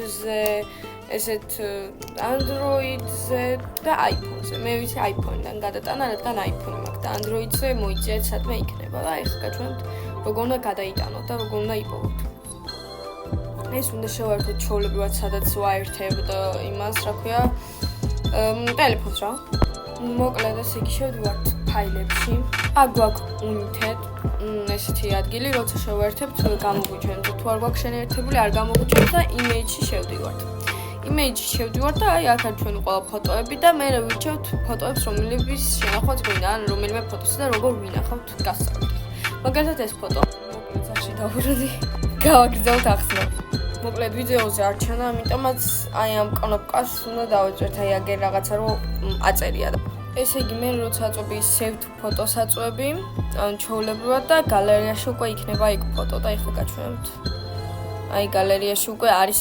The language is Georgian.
iPad-ზე, ესეთ Android-ზე და iPhone-ზე. მე ვიცი iPhone-დან გადატანა, რადგან iPhone-ი მაქვს და Android-ზე მოიწიეთ სადმე იქნება და ეხლა გაჩვენებთ როგორ უნდა გადაიტანოთ და როგორ უნდა იპოვოთ. ეს უნდა შევერთოთ ჩვეულებრივად სადაც ვაერთებთ იმას, რა ქვია, ტელეფონს რა. მოკლედ ესე იგი შევდივართ ფაილებში. აქ გვაქვს United, ესეთი ადგილი, როცა შევერთებთ, გამოგვიჩვენებს. თუ არ გვაქვს შენერთებული, არ გამოგვიჩვენებს და image-ში შევდივართ. Image-ში შევდივართ და აი აქ არის ჩვენი ყველა ფოტოები და მე ვირჩევთ ფოტოებს, რომლებიც შენახვაც გვინდა, ან რომელიმე ფოტოსა და როგორ ვინახავთ გასწავლით. მაგალითად ეს ფოტო. მოკლედ სახში დავუბრუნდი. გავაგრძელოთ ახსნა. მოკლედ ვიდეოზე არ ჩანა, ამიტომაც აი ამ კნოპკას უნდა დავეწვევთ, აი აგერ რაღაცა რომ აწერია. ესე იგი მე როცა აწვევი save to photos აწვევი, ჩვეულებრივად და გალერეაში უკვე იქნება იქ ფოტო და ეხლა გაჩვენებთ. აი გალერეაში უკვე არის